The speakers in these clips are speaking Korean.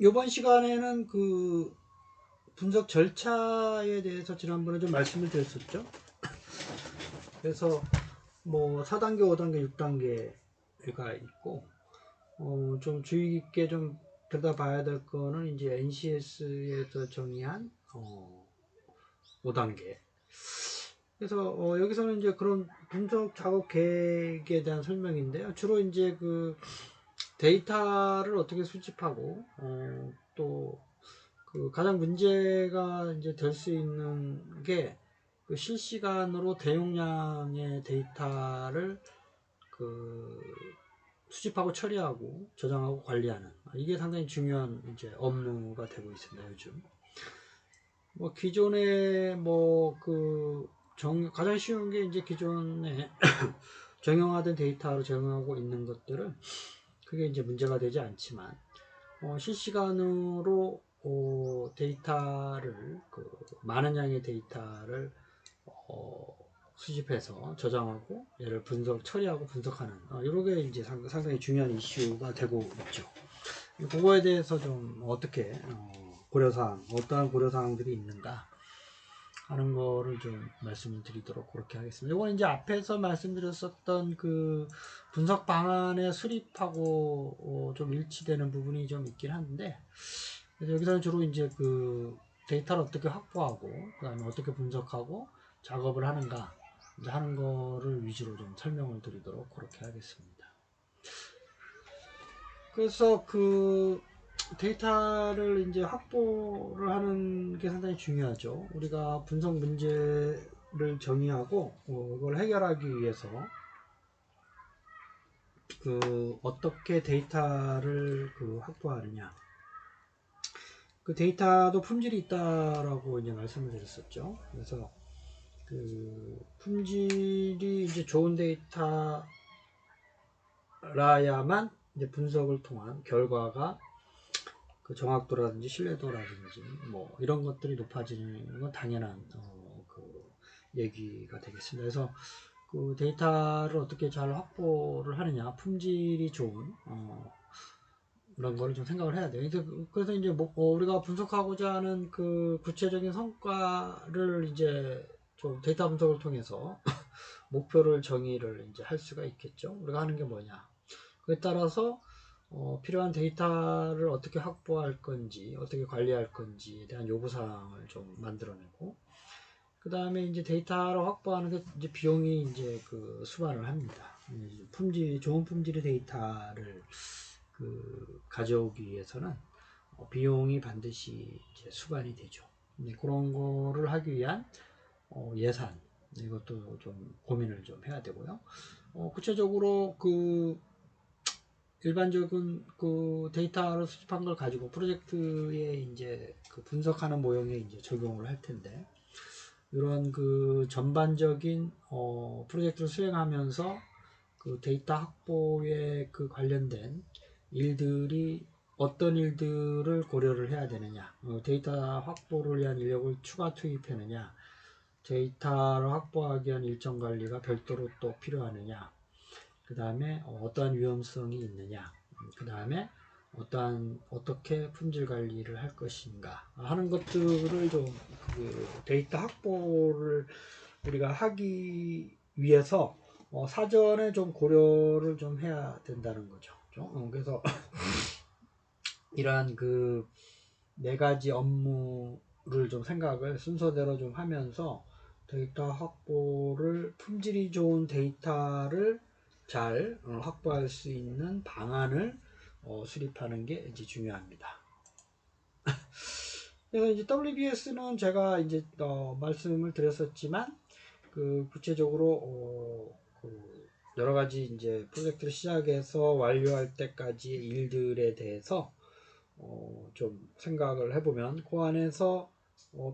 이번 시간에는 그 분석 절차에 대해서 지난번에 좀 말씀을 드렸었죠. 그래서 뭐 4단계, 5단계, 6단계가 있고, 좀 주의 깊게 좀 들여다봐야 될 거는 이제 NCS에서 정의한 5단계. 그래서 여기서는 이제 그런 분석 작업 계획에 대한 설명인데요. 주로 이제 그 데이터를 어떻게 수집하고, 또 그 가장 문제가 이제 될 수 있는 게 그 실시간으로 대용량의 데이터를 그 수집하고 처리하고 저장하고 관리하는, 이게 상당히 중요한 이제 업무가 되고 있습니다. 요즘 뭐 기존에 뭐 그 가장 쉬운 게 이제 기존에 정형화된 데이터로 제공하고 있는 것들은 그게 이제 문제가 되지 않지만, 실시간으로 데이터를 많은 양의 데이터를 수집해서 저장하고 얘를 처리하고 분석하는, 이런 게 이제 상당히 중요한 이슈가 되고 있죠. 그거에 대해서 좀 어떻게 어떠한 고려사항들이 있는가 하는 거를 좀 말씀을 드리도록 그렇게 하겠습니다. 이건 이제 앞에서 말씀드렸었던 그 분석 방안의 수립하고 좀 일치되는 부분이 좀 있긴 한데, 그래서 여기서는 주로 이제 그 데이터를 어떻게 확보하고 그 다음에 어떻게 분석하고 작업을 하는가 이제 하는 거를 위주로 좀 설명을 드리도록 그렇게 하겠습니다. 그래서 그 데이터를 이제 확보를 하는 게 상당히 중요하죠. 우리가 분석 문제를 정의하고 이걸 해결하기 위해서 어떻게 데이터를 확보하느냐. 그 데이터도 품질이 있다라고 이제 말씀을 드렸었죠. 그래서 그 품질이 이제 좋은 데이터라야만 이제 분석을 통한 결과가 그 정확도라든지 신뢰도라든지 뭐 이런 것들이 높아지는 건 당연한 그 얘기가 되겠습니다. 그래서 그 데이터를 어떻게 잘 확보를 하느냐, 품질이 좋은 이런 거를 좀 생각을 해야 돼요. 그래서 이제 뭐 우리가 분석하고자 하는 그 구체적인 성과를 이제 좀 데이터 분석을 통해서 목표를 정의를 이제 할 수가 있겠죠. 우리가 하는 게 뭐냐. 그에 따라서 필요한 데이터를 어떻게 확보할 건지, 어떻게 관리할 건지에 대한 요구사항을 좀 만들어내고, 그 다음에 이제 데이터를 확보하는 게 이제 비용이 이제 그 수반을 합니다. 좋은 품질의 데이터를 가져오기 위해서는 비용이 반드시 이제 수반이 되죠. 그런 거를 하기 위한 예산, 이것도 좀 고민을 좀 해야 되고요. 구체적으로 일반적인 그 데이터를 수집한 걸 가지고 프로젝트에 이제 그 분석하는 모형에 이제 적용을 할 텐데, 이런 그 전반적인 프로젝트를 수행하면서 그 데이터 확보에 그 관련된 일들이 어떤 일들을 고려를 해야 되느냐, 데이터 확보를 위한 인력을 추가 투입하느냐, 데이터를 확보하기 위한 일정 관리가 별도로 또 필요하느냐, 그 다음에 어떠한 위험성이 있느냐, 그 다음에 어떻게 품질 관리를 할 것인가 하는 것들을 좀 데이터 확보를 우리가 하기 위해서 사전에 좀 고려를 좀 해야 된다는 거죠. 그래서 이러한 그 네 가지 업무를 좀 생각을 순서대로 좀 하면서 데이터 확보를 품질이 좋은 데이터를 잘 확보할 수 있는 방안을 수립하는 게 이제 중요합니다. 그래서 이제 WBS는 제가 이제 말씀을 드렸었지만 구체적으로 여러 가지 이제 프로젝트를 시작해서 완료할 때까지의 일들에 대해서 좀 생각을 해보면 그 안에서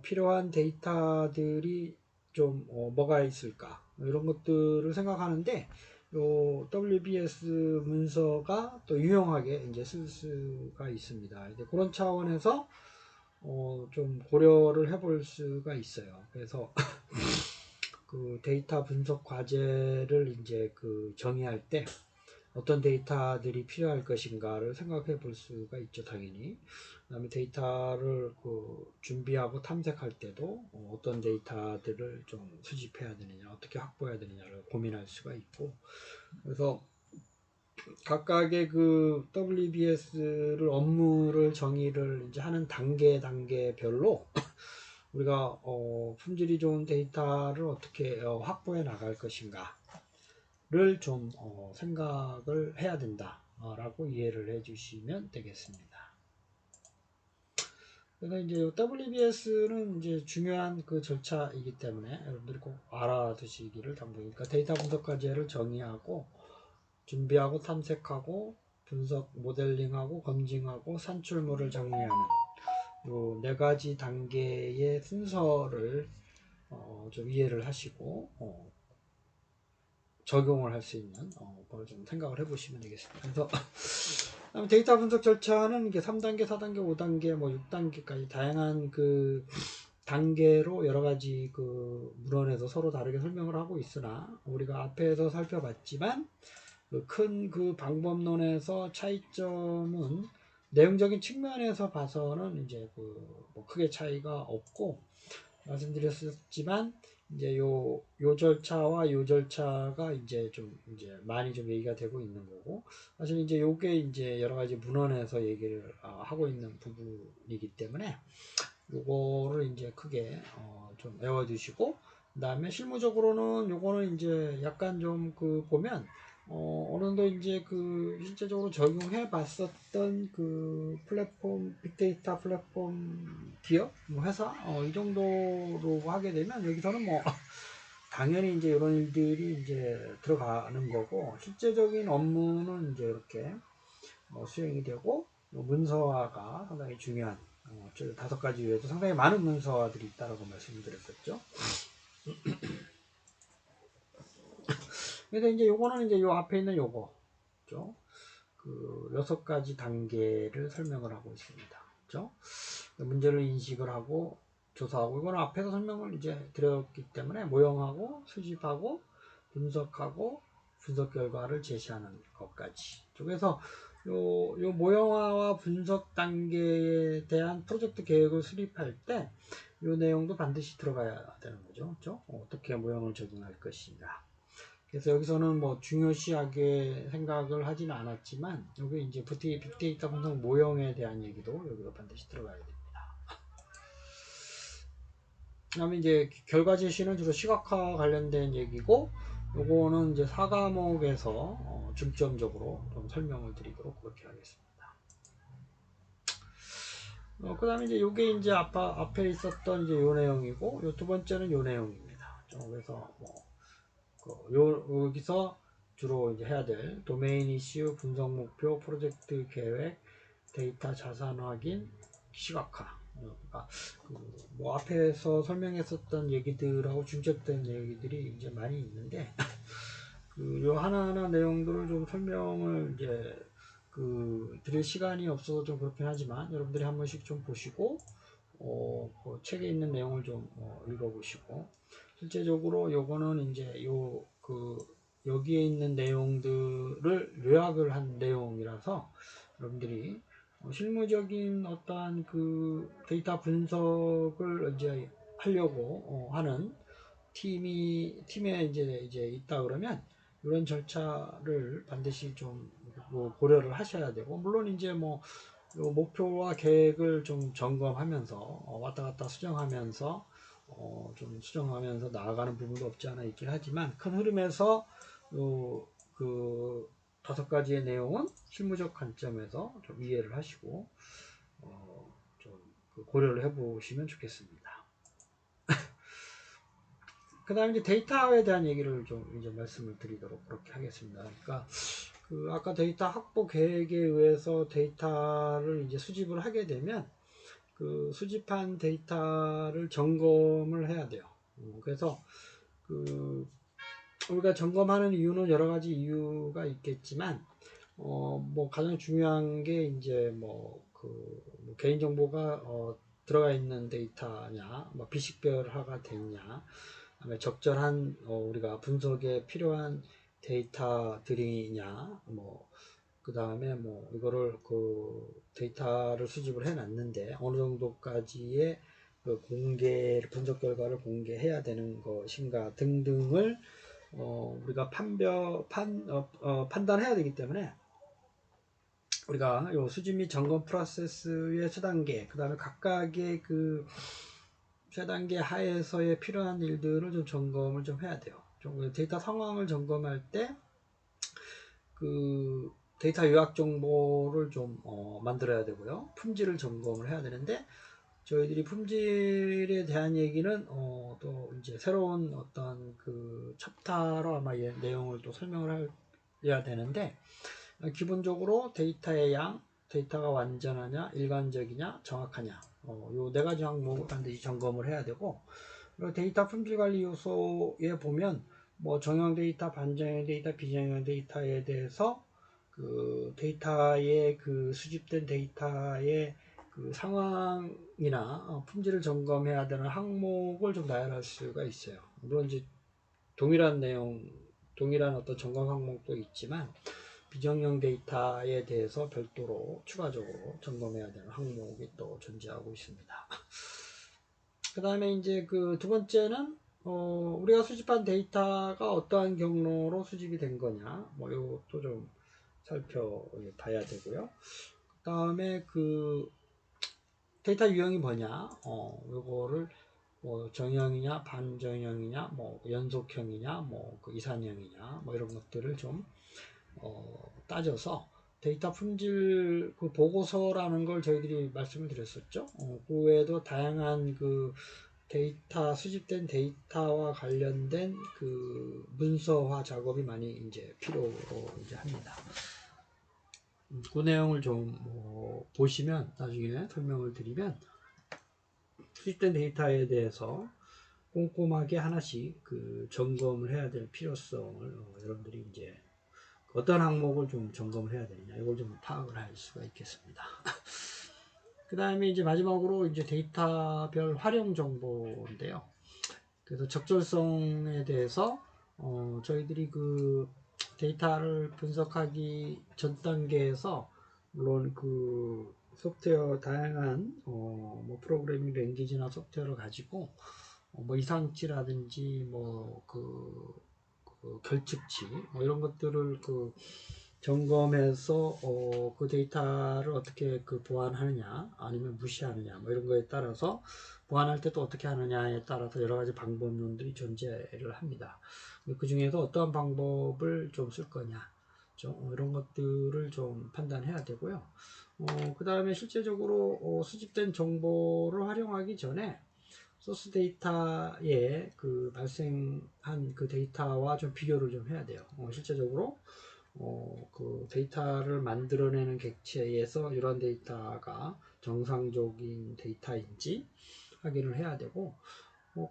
필요한 데이터들이 좀 뭐가 있을까 이런 것들을 생각하는데 요 WBS 문서가 또 유용하게 이제 쓸 수가 있습니다. 이제 그런 차원에서 좀 고려를 해볼 수가 있어요. 그래서 그 데이터 분석 과제를 이제 정의할 때 어떤 데이터들이 필요할 것인가를 생각해 볼 수가 있죠, 당연히. 그다음에 데이터를 준비하고 탐색할 때도 어떤 데이터들을 좀 수집해야 되느냐, 어떻게 확보해야 되느냐를 고민할 수가 있고, 그래서 각각의 그 WBS를 업무를 정의를 이제 하는 단계별로 우리가 품질이 좋은 데이터를 어떻게 확보해 나갈 것인가를 좀 생각을 해야 된다라고 이해를 해주시면 되겠습니다. 그래서 이제 WBS는 이제 중요한 그 절차이기 때문에 여러분들이 꼭 알아두시기를 당부드립니다. 그러니까 데이터 분석 과제를 정의하고 준비하고 탐색하고 분석 모델링하고 검증하고 산출물을 정리하는 요 네 가지 단계의 순서를 좀 이해를 하시고 적용을 할 수 있는 그걸 좀 생각을 해보시면 되겠습니다. 그래서 데이터 분석 절차는 이게 3단계, 4단계, 5단계, 뭐 6단계까지 다양한 그 단계로 여러 가지 그 문헌에서 서로 다르게 설명을 하고 있으나 우리가 앞에서 살펴봤지만 큰 그 방법론에서 차이점은 내용적인 측면에서 봐서는 이제 뭐 크게 차이가 없고 말씀드렸지만 이제 요 절차와 요 절차가 이제 좀 이제 많이 좀 얘기가 되고 있는 거고 사실 이제 요게 이제 여러 가지 문헌에서 얘기를 하고 있는 부분이기 때문에 요거를 이제 크게 좀 외워두시고 그다음에 실무적으로는 요거는 이제 약간 좀 보면 어느 정도 이제 실제적으로 적용해 봤었던 그 플랫폼 빅데이터 플랫폼 기업 뭐 회사 이 정도로 하게 되면 여기서는 뭐 당연히 이제 이런 일들이 이제 들어가는 거고 실제적인 업무는 이제 이렇게 수행이 되고 문서화가 상당히 중요한 5가지 외에도 상당히 많은 문서화들이 있다라고 말씀드렸었죠. 그래서 이제 요거는 이제 요 앞에 있는 요거죠. 그 6가지 단계를 설명을 하고 있습니다. 그렇죠? 문제를 인식을 하고 조사하고 이거는 앞에서 설명을 이제 드렸기 때문에 모형하고 수집하고 분석하고 분석 결과를 제시하는 것까지. 그래서 요 모형화와 분석 단계에 대한 프로젝트 계획을 수립할 때 요 내용도 반드시 들어가야 되는 거죠. 그렇죠? 어떻게 모형을 적용할 것인가. 그래서 여기서는 뭐 중요시하게 생각을 하지는 않았지만 여기 이제 빅데이터 분석 모형에 대한 얘기도 여기도 반드시 들어가야 됩니다. 그다음에 이제 결과 제시는 주로 시각화 관련된 얘기고 요거는 이제 4과목에서 중점적으로 좀 설명을 드리도록 그렇게 하겠습니다. 그 다음에 이제 요게 이제 앞에 있었던 이제 요 내용이고 요 두 번째는 요 내용입니다. 그래서 여기서 주로 이제 해야 될 도메인 이슈, 분석 목표, 프로젝트 계획, 데이터 자산 확인, 시각화. 그러니까 뭐 앞에서 설명했었던 얘기들하고 중첩된 얘기들이 이제 많이 있는데 요 하나하나 내용들을 좀 설명을 이제 드릴 시간이 없어서 좀 그렇긴 하지만 여러분들이 한 번씩 좀 보시고 책에 있는 내용을 좀 읽어보시고 실제적으로 요거는 이제 여기에 있는 내용들을 요약을 한 내용이라서 여러분들이 실무적인 어떠한 데이터 분석을 이제 하려고 하는 팀에 이제 있다 그러면 이런 절차를 반드시 좀 고려를 하셔야 되고 물론 이제 뭐 목표와 계획을 좀 점검하면서 왔다 갔다 수정하면서 좀 수정하면서 나아가는 부분도 없지 않아 있긴 하지만 큰 흐름에서 그 5가지의 내용은 실무적 관점에서 좀 이해를 하시고 좀 고려를 해보시면 좋겠습니다. 그 다음에 이제 데이터에 대한 얘기를 좀 이제 말씀을 드리도록 그렇게 하겠습니다. 그러니까 아까 데이터 확보 계획에 의해서 데이터를 이제 수집을 하게 되면 수집한 데이터를 점검을 해야 돼요. 그래서 우리가 점검하는 이유는 여러 가지 이유가 있겠지만 뭐 가장 중요한 게 이제 뭐 개인정보가 들어가 있는 데이터냐, 뭐 비식별화가 됐냐, 적절한 우리가 분석에 필요한 데이터들이냐, 뭐 그 다음에 뭐 이거를 그 데이터를 수집을 해놨는데 어느 정도까지의 그 공개 분석 결과를 공개해야 되는 것인가 등등을 우리가 판단해야 되기 때문에 우리가 요 수집 및 점검 프로세스의 최단계, 그 다음에 각각의 그 최단계 하에서의 필요한 일들을 좀 점검을 좀 해야 돼요. 좀 데이터 상황을 점검할 때 그 데이터 요약 정보를 좀 만들어야 되고요. 품질을 점검을 해야 되는데 저희들이 품질에 대한 얘기는 또 이제 새로운 어떤 그 챕터로 아마 내용을 또 설명을 해야 되는데 기본적으로 데이터의 양, 데이터가 완전하냐, 일관적이냐, 정확하냐 요 네 가지 항목을 반드시 점검을 해야 되고 그리고 데이터 품질 관리 요소에 보면 뭐 정형 데이터, 반정형 데이터, 비정형 데이터에 대해서 그 데이터의 그 수집된 데이터의 그 상황이나 품질을 점검해야 되는 항목을 좀 나열할 수가 있어요. 물론 이제 동일한 내용, 동일한 어떤 점검 항목도 있지만 비정형 데이터에 대해서 별도로 추가적으로 점검해야 되는 항목이 또 존재하고 있습니다. 그 다음에 이제 그 두 번째는 우리가 수집한 데이터가 어떠한 경로로 수집이 된 거냐 뭐 이것도 좀 살펴봐야 되고요. 그 다음에 그 데이터 유형이 뭐냐 요거를 뭐 정형이냐 반정형이냐 뭐 연속형이냐 뭐 그 이산형이냐 뭐 이런 것들을 좀 따져서 데이터 품질 그 보고서라는 걸 저희들이 말씀을 드렸었죠. 그 외에도 다양한 그 데이터 수집된 데이터와 관련된 그 문서화 작업이 많이 이제 필요로 이제 합니다. 그 내용을 좀 보시면 나중에 설명을 드리면 수집된 데이터에 대해서 꼼꼼하게 하나씩 그 점검을 해야 될 필요성을 여러분들이 이제 어떤 항목을 좀 점검을 해야 되느냐 이걸 좀 파악을 할 수가 있겠습니다. 그 다음에 이제 마지막으로 이제 데이터별 활용 정보인데요. 그래서 적절성에 대해서 저희들이 그 데이터를 분석하기 전 단계에서 물론 그 소프트웨어 다양한 뭐 프로그래밍 랭귀지나 소프트웨어를 가지고 뭐 이상치라든지 뭐 그 결측치 뭐 이런 것들을 그 점검해서 그 데이터를 어떻게 그 보완하느냐 아니면 무시하느냐 뭐 이런 거에 따라서 보완할 때 또 어떻게 하느냐에 따라서 여러 가지 방법론들이 존재를 합니다. 그 중에서 어떠한 방법을 좀 쓸 거냐 좀 이런 것들을 좀 판단해야 되고요. 그 다음에 실제적으로 수집된 정보를 활용하기 전에 소스 데이터에 그 발생한 그 데이터와 좀 비교를 좀 해야 돼요. 실제적으로 그 데이터를 만들어내는 객체에서 이런 데이터가 정상적인 데이터인지 확인을 해야 되고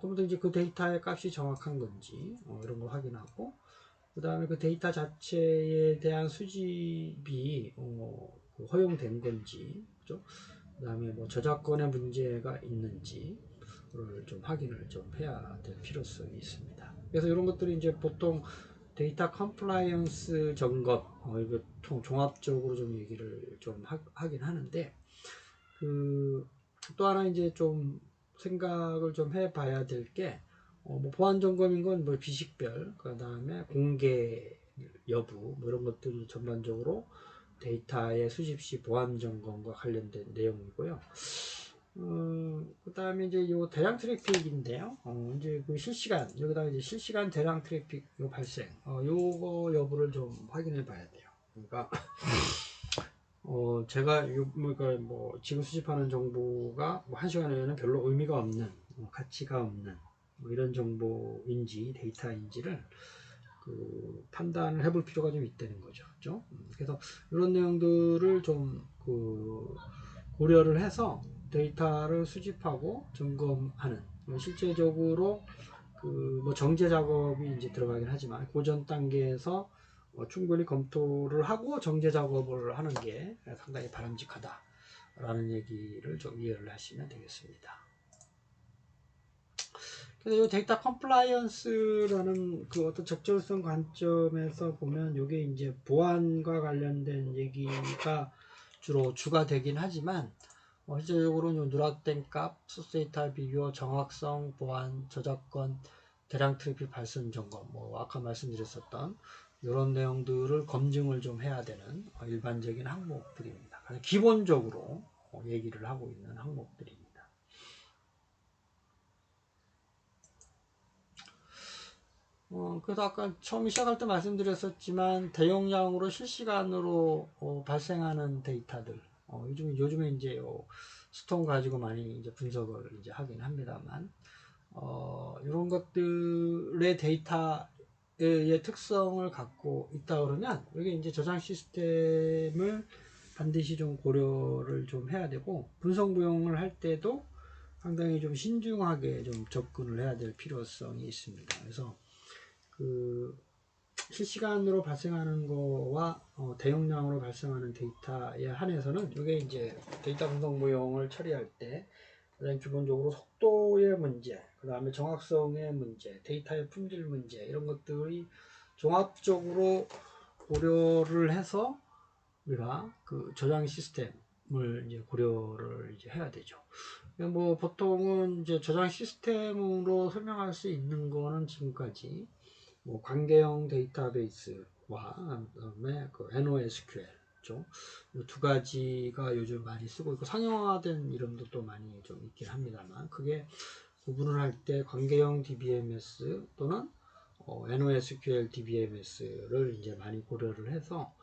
그러면 이제 그 데이터의 값이 정확한 건지 이런 거 확인하고 그 다음에 그 데이터 자체에 대한 수집이 그 허용된 건지 그죠? 그 다음에 뭐 저작권의 문제가 있는지 좀 확인을 좀 해야 될 필요성이 있습니다. 그래서 이런 것들이 이제 보통 데이터 컴플라이언스 점검 이거 종합적으로 좀 얘기를 좀 하긴 하는데 그 또 하나 이제 좀 생각을 좀 해봐야 될 게 뭐 보안 점검인 건 뭐 비식별 그 다음에 공개 여부 뭐 이런 것들이 전반적으로 데이터의 수집 시 보안 점검과 관련된 내용이고요. 그 다음에 이제 요 대량 트래픽인데요. 이제 그 실시간, 여기다가 이제 실시간 대량 트래픽 요 발생, 요거 여부를 좀 확인해 봐야 돼요. 그러니까, 제가 그러니까 뭐 지금 수집하는 정보가 뭐 1시간에는 별로 의미가 없는, 가치가 없는, 뭐 이런 정보인지 데이터인지를 그 판단을 해볼 필요가 좀 있다는 거죠. 그죠? 그래서 이런 내용들을 좀 그 고려를 해서 데이터를 수집하고 점검하는 실제적으로 그 뭐 정제 작업이 이제 들어가긴 하지만 고전 단계에서 충분히 검토를 하고 정제 작업을 하는 게 상당히 바람직하다라는 얘기를 좀 이해를 하시면 되겠습니다. 그래서 이 데이터 컴플라이언스라는 그 어떤 적절성 관점에서 보면 이게 이제 보안과 관련된 얘기가 주로 주가 되긴 하지만 실질적으로는 누락된 값, 소스 데이터 비교, 정확성, 보안, 저작권, 대량 트래픽 발생 점검, 뭐 아까 말씀드렸었던 이런 내용들을 검증을 좀 해야 되는 일반적인 항목들입니다. 기본적으로 얘기를 하고 있는 항목들입니다. 그래서 아까 처음 시작할 때 말씀드렸었지만 대용량으로 실시간으로 발생하는 데이터들 요즘에 이제 스톰 가지고 많이 이제 분석을 이제 하긴 합니다만 이런 것들의 데이터의 특성을 갖고 있다 그러면 이게 이제 저장 시스템을 반드시 좀 고려를 좀 해야 되고 분석 부용을 할 때도 상당히 좀 신중하게 좀 접근을 해야 될 필요성이 있습니다. 그래서 그 실시간으로 발생하는 거와 대용량으로 발생하는 데이터에 한해서는 이게 이제 데이터 분석 모형을 처리할 때 가장 기본적으로 속도의 문제, 그 다음에 정확성의 문제, 데이터의 품질 문제 이런 것들이 종합적으로 고려를 해서 우리가 그 저장 시스템을 이제 고려를 이제 해야 되죠. 뭐 보통은 이제 저장 시스템으로 설명할 수 있는 거는 지금까지 뭐 관계형 데이터베이스와 그다음에 그 NoSQL 두 가지가 요즘 많이 쓰고 있고 상용화된 이름도 또 많이 좀 있긴 합니다만 그게 구분을 할 때 관계형 DBMS 또는 NoSQL DBMS를 이제 많이 고려를 해서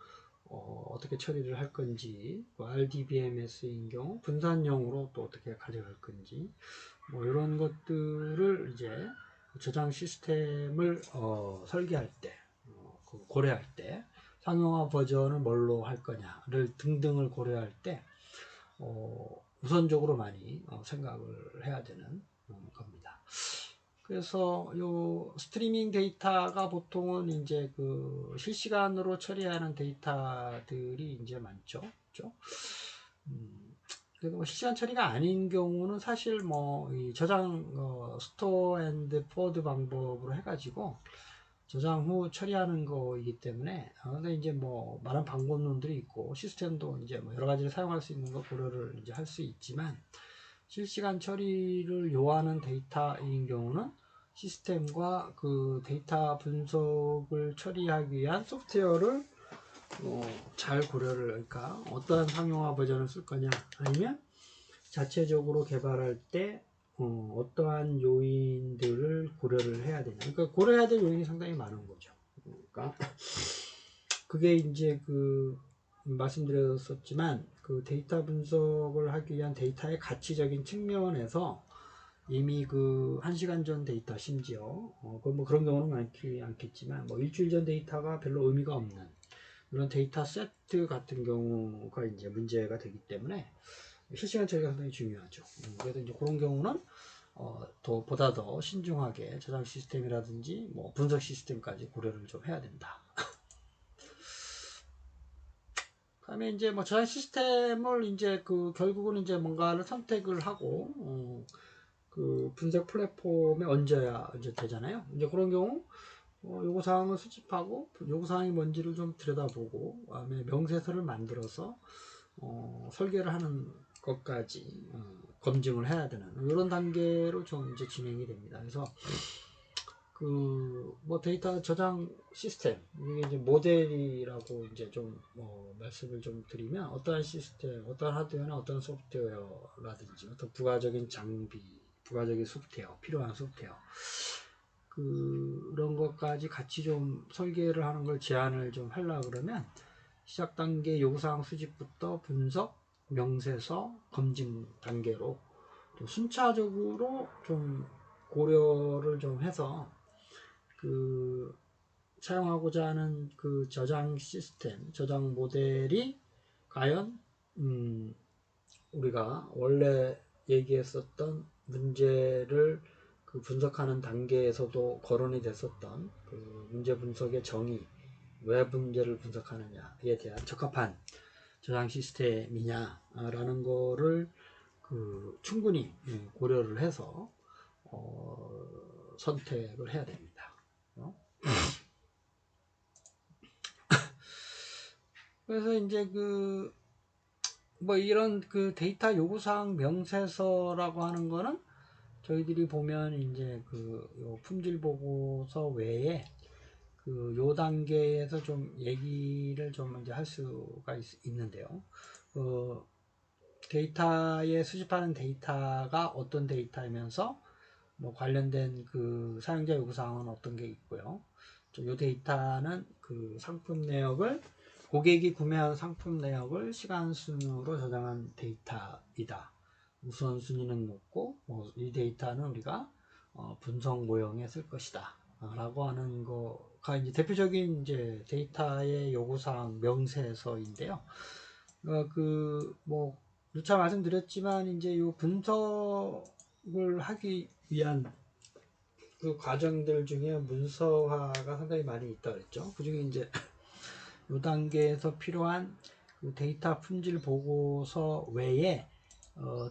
어떻게 처리를 할 건지 RDBMS인 경우 분산형으로 또 어떻게 가져갈 건지 뭐 이런 것들을 이제 저장 시스템을 설계할 때 고려할 때 상용화 버전을 뭘로 할 거냐를 등등을 고려할 때 우선적으로 많이 생각을 해야 되는 겁니다. 그래서 요 스트리밍 데이터가 보통은 이제 그 실시간으로 처리하는 데이터들이 이제 많죠. 그렇죠? 그리고 뭐 실시간 처리가 아닌 경우는 사실 뭐 이 저장 스토어 앤드 포워드 방법으로 해가지고 저장 후 처리하는 거이기 때문에 근데 이제 뭐 많은 방법론들이 있고 시스템도 이제 뭐 여러 가지를 사용할 수 있는 거 고려를 이제 할 수 있지만 실시간 처리를 요하는 데이터인 경우는 시스템과 그 데이터 분석을 처리하기 위한 소프트웨어를 잘 고려를 그러니까 어떠한 상용화 버전을 쓸 거냐 아니면 자체적으로 개발할 때 어떠한 요인들을 고려를 해야 되냐 그러니까 고려해야 될 요인이 상당히 많은 거죠. 그러니까 그게 이제 그 말씀드렸었지만 그 데이터 분석을 하기 위한 데이터의 가치적인 측면에서 이미 그 1시간 전 데이터 심지어 뭐 그런 경우는 많지 않겠지만 뭐 일주일 전 데이터가 별로 의미가 없는 이런 데이터 세트 같은 경우가 이제 문제가 되기 때문에 실시간 처리가 상당히 중요하죠. 그래서 이제 그런 경우는 보다 더 신중하게 저장 시스템이라든지 뭐 분석 시스템까지 고려를 좀 해야 된다. 그다음에 이제 뭐 저장 시스템을 이제 그 결국은 이제 뭔가를 선택을 하고 그 분석 플랫폼에 얹어야 이제 되잖아요. 이제 그런 경우 요구 사항을 수집하고 요구 사항이 뭔지를 좀 들여다보고 그다음에 명세서를 만들어서 설계를 하는 것까지 검증을 해야 되는 이런 단계로 좀 이제 진행이 됩니다. 그래서 그 뭐 데이터 저장 시스템 이게 이제 모델이라고 이제 좀 말씀을 좀 드리면 어떠한 시스템, 어떠한 하드웨어나 어떠한 소프트웨어라든지 어떤 부가적인 장비, 부가적인 소프트웨어, 필요한 소프트웨어 그런 것까지 같이 좀 설계를 하는 걸 제안을 좀 하려 그러면 시작 단계 요구사항 수집부터 분석, 명세서, 검증 단계로 좀 순차적으로 좀 고려를 좀 해서 그 사용하고자 하는 그 저장 시스템, 저장 모델이 과연 우리가 원래 얘기했었던 문제를 그 분석하는 단계에서도 거론이 됐었던 그 문제 분석의 정의, 왜 문제를 분석하느냐에 대한 적합한 저장 시스템이냐라는 거를 그 충분히 고려를 해서 선택을 해야 됩니다. 그래서 이제 뭐 이런 데이터 요구사항 명세서라고 하는 거는 저희들이 보면 이제 요 품질 보고서 외에 요 단계에서 좀 얘기를 좀 이제 할 수가 있는데요. 데이터에 수집하는 데이터가 어떤 데이터이면서 뭐 관련된 사용자 요구사항은 어떤 게 있고요. 요 데이터는 상품 내역을 고객이 구매한 상품 내역을 시간 순으로 저장한 데이터이다. 우선순위는 높고 이 데이터는 우리가 분석 모형에 쓸 것이다. 라고 하는 거가 이제 대표적인 이제 데이터의 요구사항 명세서인데요. 뭐 누차 말씀드렸지만 이제 요 분석을 하기 위한 과정들 중에 문서화가 상당히 많이 있다 그랬죠. 그 중에 이제 요 단계에서 필요한 데이터 품질 보고서 외에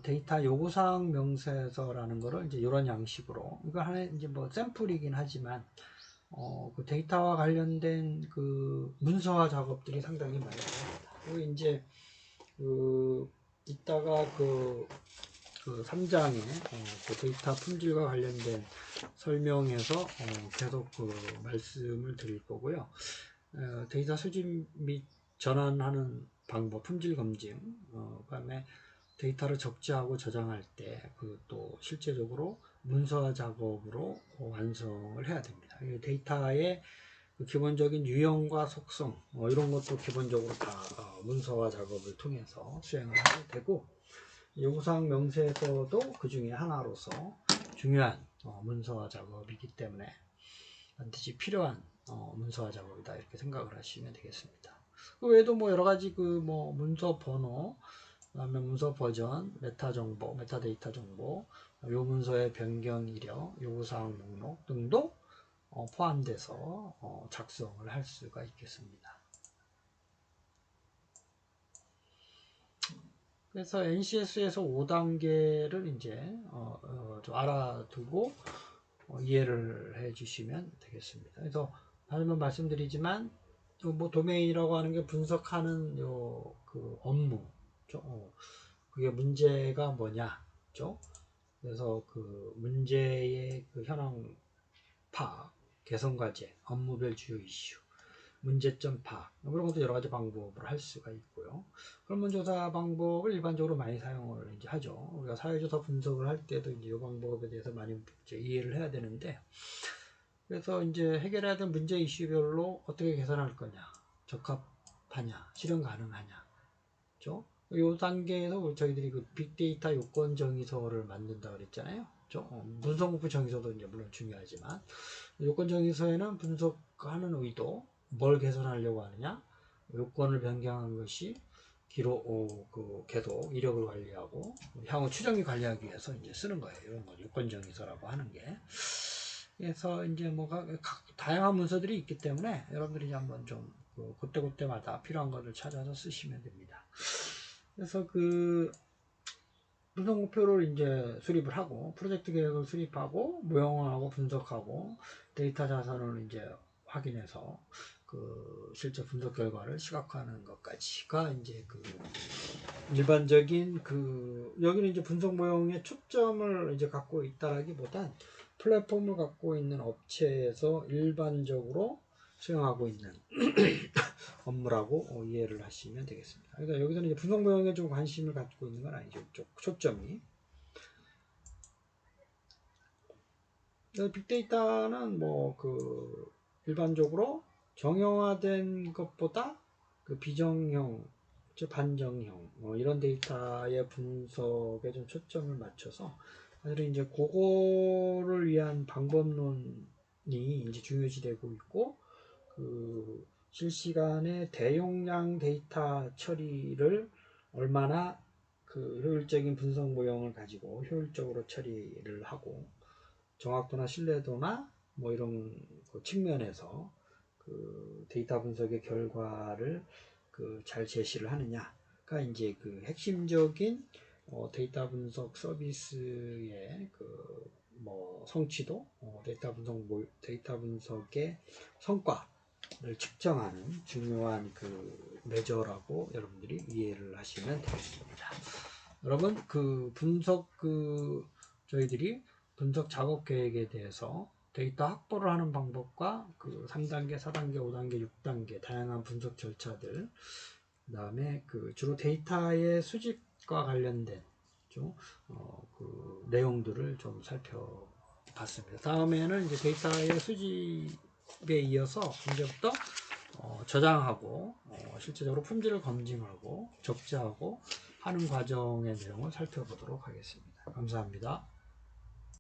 데이터 요구사항 명세서라는 거를 이제 이런 양식으로, 이거 하나의 이제 뭐 샘플이긴 하지만 데이터와 관련된 문서화 작업들이 상당히 많이 됩니다. 그리고 이제 이따가 3장에 데이터 품질과 관련된 설명에서 계속 말씀을 드릴 거고요. 데이터 수집 및 전환하는 방법, 품질 검증, 그다음에 데이터를 적재하고 저장할 때 또 실제적으로 문서화 작업으로 완성을 해야 됩니다. 데이터의 기본적인 유형과 속성 이런 것도 기본적으로 다 문서화 작업을 통해서 수행을 하게 되고, 요구사항 명세서도 그 중에 하나로서 중요한 문서화 작업이기 때문에 반드시 필요한 문서화 작업이다 이렇게 생각을 하시면 되겠습니다. 그 외에도 뭐 여러 가지 뭐 문서 번호, 그다음에 문서 버전, 메타 정보, 메타데이터 정보, 요 문서의 변경 이력, 요구사항 목록 등도 포함돼서 작성을 할 수가 있겠습니다. 그래서 NCS에서 5단계를 이제 좀 알아두고 이해를 해 주시면 되겠습니다. 그래서 다시 한번 말씀드리지만 뭐 도메인이라고 하는 게 분석하는 업무, 그게 문제가 뭐냐죠. 그래서 문제의 현황 파악, 개선 과제, 업무별 주요 이슈, 문제점 파악, 이런 것도 여러 가지 방법으로 할 수가 있고요. 설문조사 방법을 일반적으로 많이 사용을 이제 하죠. 우리가 사회조사 분석을 할 때도 이제 이 방법에 대해서 많이 이제 이해를 해야 되는데, 그래서 이제 해결해야 될 문제 이슈별로 어떻게 개선할 거냐, 적합하냐, 실현 가능하냐, 그죠? 이 단계에서 저희들이 빅데이터 요건 정의서를 만든다 그랬잖아요. 분석목표 정의서도 이제 물론 중요하지만, 요건 정의서에는 분석하는 의도, 뭘 개선하려고 하느냐, 요건을 변경한 것이 계속 이력을 관리하고 향후 추정이 관리하기 위해서 이제 쓰는 거예요. 이런 거 요건 정의서라고 하는 게. 그래서 이제 뭐가 다양한 문서들이 있기 때문에 여러분들이 한번 좀 그때그때마다 필요한 것을 찾아서 쓰시면 됩니다. 그래서 분석 목표를 이제 수립을 하고, 프로젝트 계획을 수립하고, 모형화하고, 분석하고, 데이터 자산을 이제 확인해서 실제 분석 결과를 시각화하는 것까지가 이제 일반적인 여기는 이제 분석 모형의 초점을 이제 갖고 있다라기보단 플랫폼을 갖고 있는 업체에서 일반적으로 수행하고 있는 업무라고 이해를 하시면 되겠습니다. 그러니까 여기서는 이제 분석 모형에 좀 관심을 갖고 있는 건 아니죠. 초점이. 빅데이터는 뭐 일반적으로 정형화된 것보다 비정형, 반정형 이런 데이터의 분석에 좀 초점을 맞춰서 사실은 이제 그거를 위한 방법론이 이제 중요시되고 있고, 실시간의 대용량 데이터 처리를 얼마나 효율적인 분석 모형을 가지고 효율적으로 처리를 하고, 정확도나 신뢰도나 뭐 이런 측면에서 데이터 분석의 결과를 잘 제시를 하느냐가 이제 핵심적인 데이터 분석 서비스의 뭐 성취도, 데이터 분석의 성과를 측정하는 중요한 그 메저라고 여러분들이 이해를 하시면 되겠습니다. 여러분 저희들이 분석 작업 계획에 대해서 데이터 확보를 하는 방법과 그 3단계, 4단계, 5단계, 6단계 다양한 분석 절차들, 그 다음에 주로 데이터의 수집과 관련된 그 내용들을 좀 살펴봤습니다. 다음에는 이제 데이터의 수집에 이어서 이제부터 저장하고 실제적으로 품질을 검증하고 적재하고 하는 과정의 내용을 살펴보도록 하겠습니다. 감사합니다.